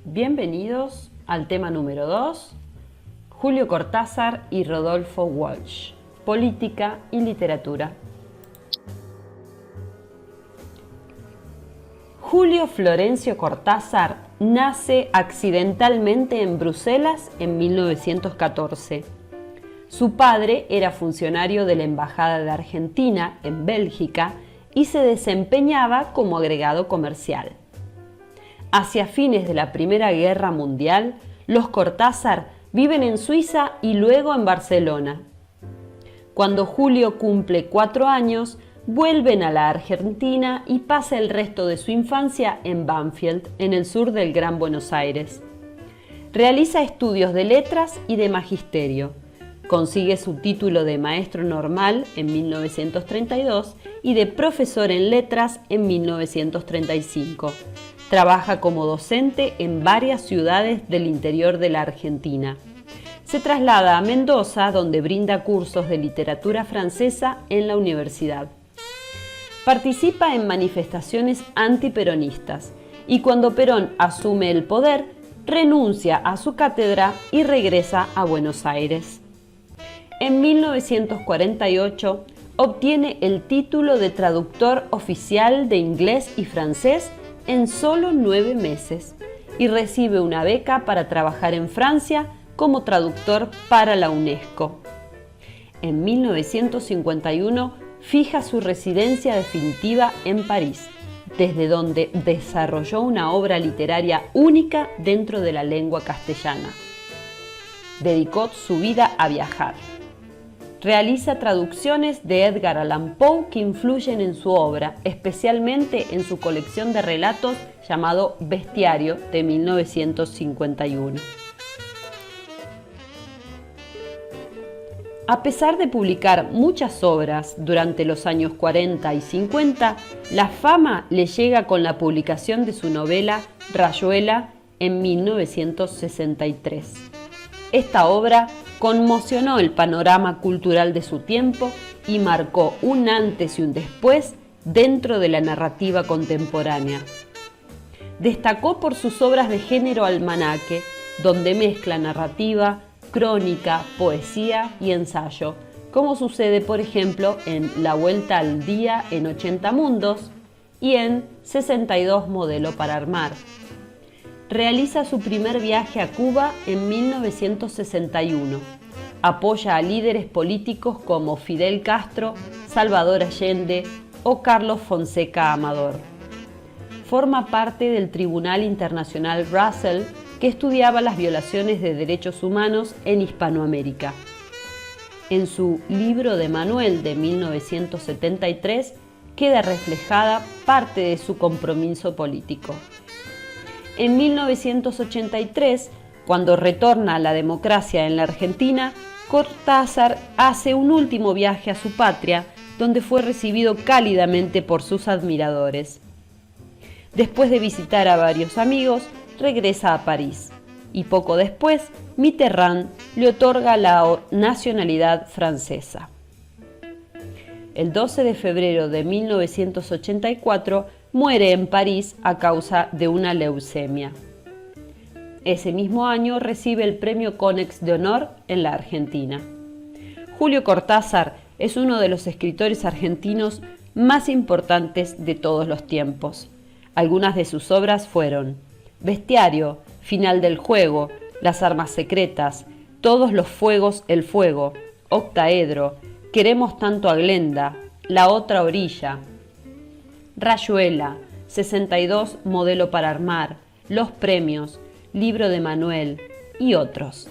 Bienvenidos al tema número 2, Julio Cortázar y Rodolfo Walsh, Política y Literatura. Julio Florencio Cortázar nace accidentalmente en Bruselas en 1914. Su padre era funcionario de la Embajada de Argentina en Bélgica y se desempeñaba como agregado comercial. Hacia fines de la Primera Guerra Mundial, los Cortázar viven en Suiza y luego en Barcelona. Cuando Julio cumple 4 años, vuelven a la Argentina y pasa el resto de su infancia en Banfield, en el sur del Gran Buenos Aires. Realiza estudios de letras y de magisterio. Consigue su título de maestro normal en 1932 y de profesor en letras en 1935. Trabaja como docente en varias ciudades del interior de la Argentina. Se traslada a Mendoza, donde brinda cursos de literatura francesa en la universidad. Participa en manifestaciones antiperonistas y cuando Perón asume el poder, renuncia a su cátedra y regresa a Buenos Aires. En 1948 obtiene el título de traductor oficial de inglés y francés en solo 9 meses y recibe una beca para trabajar en Francia como traductor para la UNESCO. En 1951 fija su residencia definitiva en París, desde donde desarrolló una obra literaria única dentro de la lengua castellana. Dedicó su vida a viajar. Realiza traducciones de Edgar Allan Poe que influyen en su obra, especialmente en su colección de relatos llamado Bestiario de 1951. A pesar de publicar muchas obras durante los años 40 y 50, la fama le llega con la publicación de su novela Rayuela en 1963. Esta obra conmocionó el panorama cultural de su tiempo y marcó un antes y un después dentro de la narrativa contemporánea. Destacó por sus obras de género almanaque, donde mezcla narrativa, crónica, poesía y ensayo, como sucede por ejemplo en La Vuelta al Día en 80 Mundos y en 62 Modelo para Armar. Realiza su primer viaje a Cuba en 1961. Apoya a líderes políticos como Fidel Castro, Salvador Allende o Carlos Fonseca Amador. Forma parte del Tribunal Internacional Russell, que estudiaba las violaciones de derechos humanos en Hispanoamérica. En su Libro de Manuel de 1973 queda reflejada parte de su compromiso político. En 1983, cuando retorna a la democracia en la Argentina, Cortázar hace un último viaje a su patria, donde fue recibido cálidamente por sus admiradores. Después de visitar a varios amigos, regresa a París y poco después Mitterrand le otorga la nacionalidad francesa. El 12 de febrero de 1984 muere en París a causa de una leucemia. Ese mismo año recibe el Premio Konex de Honor en la Argentina. Julio Cortázar es uno de los escritores argentinos más importantes de todos los tiempos. Algunas de sus obras fueron Bestiario, Final del Juego, Las Armas Secretas, Todos los Fuegos el Fuego, Octaedro, Queremos tanto a Glenda, La Otra Orilla, Rayuela, 62 Modelo para Armar, Los Premios, Libro de Manuel y otros.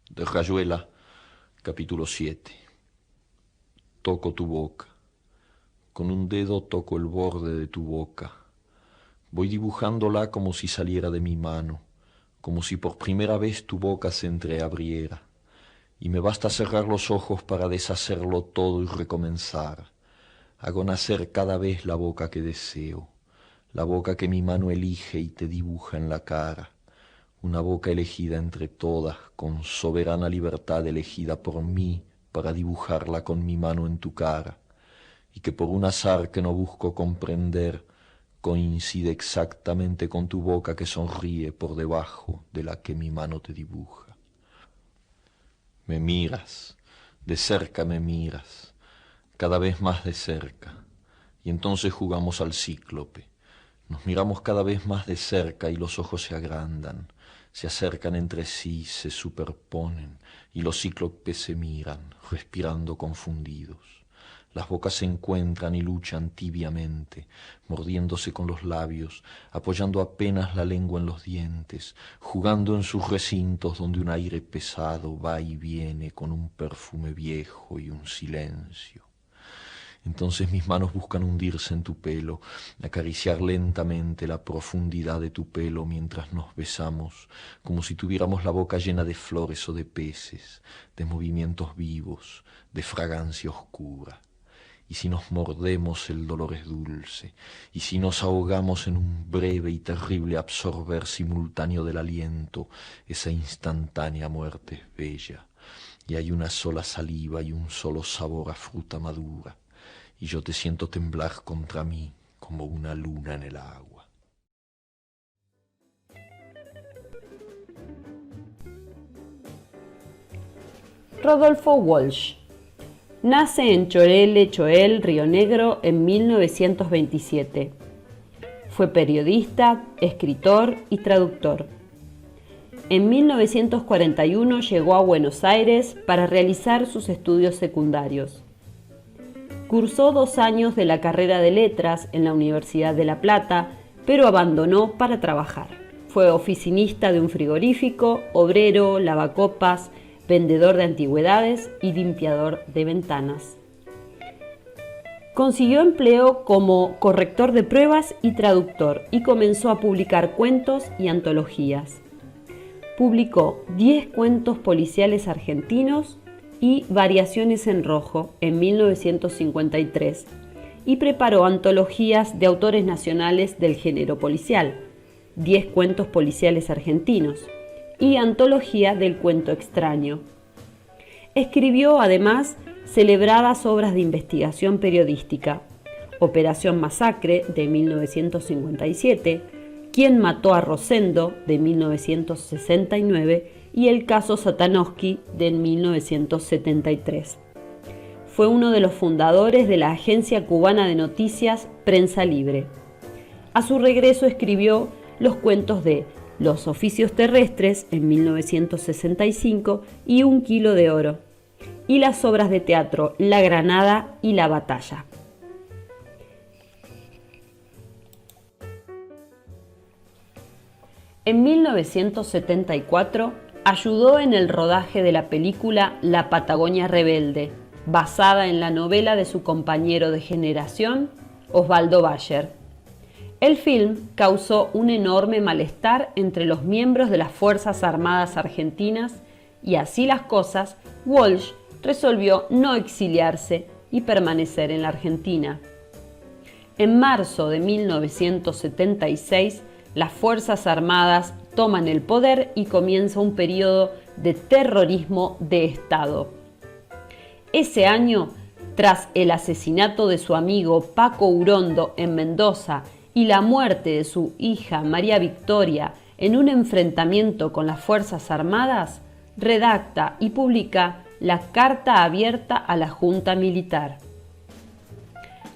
De Rayuela, capítulo 7. Toco tu boca. Con un dedo toco el borde de tu boca. Voy dibujándola como si saliera de mi mano, como si por primera vez tu boca se entreabriera. Y me basta cerrar los ojos para deshacerlo todo y recomenzar. Hago nacer cada vez la boca que deseo, la boca que mi mano elige y te dibuja en la cara. Una boca elegida entre todas, con soberana libertad elegida por mí para dibujarla con mi mano en tu cara. Y que por un azar que no busco comprender, coincide exactamente con tu boca que sonríe por debajo de la que mi mano te dibuja. Me miras, de cerca me miras, cada vez más de cerca, y entonces jugamos al cíclope. Nos miramos cada vez más de cerca y los ojos se agrandan, se acercan entre sí, se superponen, y los cíclopes se miran, respirando confundidos. Las bocas se encuentran y luchan tibiamente, mordiéndose con los labios, apoyando apenas la lengua en los dientes, jugando en sus recintos donde un aire pesado va y viene con un perfume viejo y un silencio. Entonces mis manos buscan hundirse en tu pelo, acariciar lentamente la profundidad de tu pelo mientras nos besamos, como si tuviéramos la boca llena de flores o de peces, de movimientos vivos, de fragancia oscura. Y si nos mordemos el dolor es dulce, y si nos ahogamos en un breve y terrible absorber simultáneo del aliento, esa instantánea muerte es bella, y hay una sola saliva y un solo sabor a fruta madura, y yo te siento temblar contra mí como una luna en el agua. Rodolfo Walsh nace en Choel, Río Negro, en 1927. Fue periodista, escritor y traductor. En 1941 llegó a Buenos Aires para realizar sus estudios secundarios. Cursó 2 años de la carrera de Letras en la Universidad de La Plata, pero abandonó para trabajar. Fue oficinista de un frigorífico, obrero, lavacopas, vendedor de antigüedades y limpiador de ventanas. Consiguió empleo como corrector de pruebas y traductor y comenzó a publicar cuentos y antologías. Publicó 10 cuentos policiales argentinos y Variaciones en Rojo en 1953 y preparó antologías de autores nacionales del género policial, 10 cuentos policiales argentinos y Antología del Cuento Extraño. Escribió además celebradas obras de investigación periodística, Operación Masacre de 1957, ¿Quién mató a Rosendo de 1969 y El caso Satanowski de 1973. Fue uno de los fundadores de la agencia cubana de noticias Prensa Libre. A su regreso escribió los cuentos de Los oficios terrestres en 1965 y Un kilo de oro, y las obras de teatro La Granada y La Batalla. En 1974 ayudó en el rodaje de la película La Patagonia Rebelde, basada en la novela de su compañero de generación, Osvaldo Bayer. El film causó un enorme malestar entre los miembros de las Fuerzas Armadas argentinas y así las cosas, Walsh resolvió no exiliarse y permanecer en la Argentina. En marzo de 1976, las Fuerzas Armadas toman el poder y comienza un periodo de terrorismo de Estado. Ese año, tras el asesinato de su amigo Paco Urondo en Mendoza y la muerte de su hija María Victoria en un enfrentamiento con las Fuerzas Armadas, redacta y publica la Carta Abierta a la Junta Militar.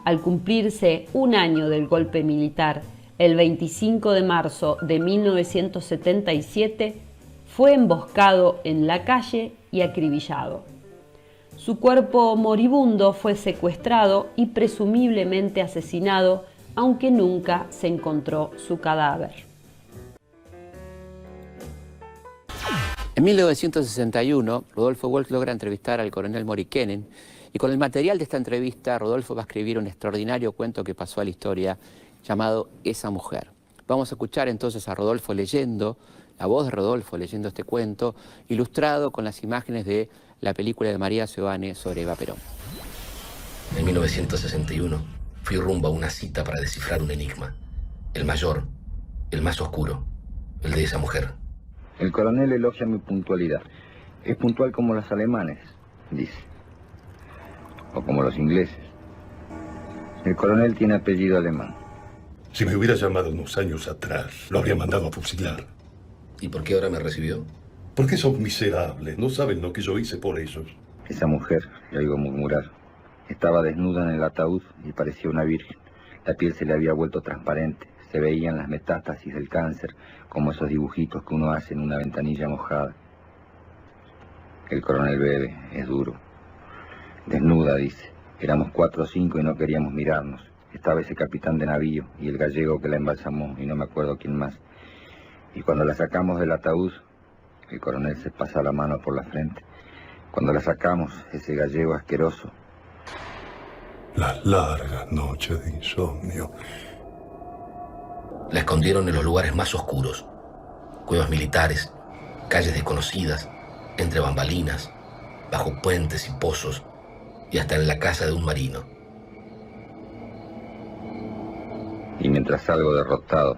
Al cumplirse un año del golpe militar, el 25 de marzo de 1977, fue emboscado en la calle y acribillado. Su cuerpo moribundo fue secuestrado y presumiblemente asesinado, aunque nunca se encontró su cadáver. En 1961, Rodolfo Walsh logra entrevistar al coronel Morikenen y con el material de esta entrevista, Rodolfo va a escribir un extraordinario cuento que pasó a la historia llamado Esa mujer. Vamos a escuchar entonces a Rodolfo leyendo, la voz de Rodolfo leyendo este cuento, ilustrado con las imágenes de la película de María Seoane sobre Eva Perón. En 1961 fui rumbo a una cita para descifrar un enigma. El mayor, el más oscuro, el de esa mujer. El coronel elogia mi puntualidad. Es puntual como los alemanes, dice. O como los ingleses. El coronel tiene apellido alemán. Si me hubiera llamado unos años atrás, lo habría mandado a fusilar. ¿Y por qué ahora me recibió? Porque son miserables, no saben lo que yo hice por ellos. Esa mujer, le oigo murmurar, estaba desnuda en el ataúd y parecía una virgen. La piel se le había vuelto transparente, se veían las metástasis del cáncer, como esos dibujitos que uno hace en una ventanilla mojada. El coronel bebe, es duro. Desnuda, dice. Éramos 4 o 5 y no queríamos mirarnos. Estaba ese capitán de navío y el gallego que la embalsamó y no me acuerdo quién más. Y cuando la sacamos del ataúd, el coronel se pasa la mano por la frente. Cuando la sacamos, ese gallego asqueroso. Las largas noches de insomnio. La escondieron en los lugares más oscuros. Cuevas militares, calles desconocidas, entre bambalinas, bajo puentes y pozos, y hasta en la casa de un marino. Y mientras salgo derrotado,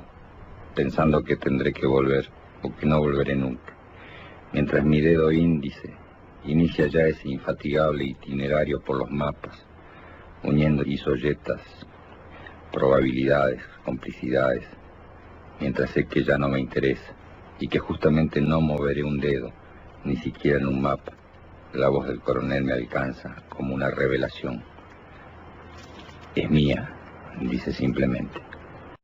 pensando que tendré que volver, o que no volveré nunca, mientras mi dedo índice inicia ya ese infatigable itinerario por los mapas, uniendo isolletas, probabilidades, complicidades, mientras sé que ya no me interesa, y que justamente no moveré un dedo, ni siquiera en un mapa, la voz del coronel me alcanza como una revelación. Es mía, dice simplemente.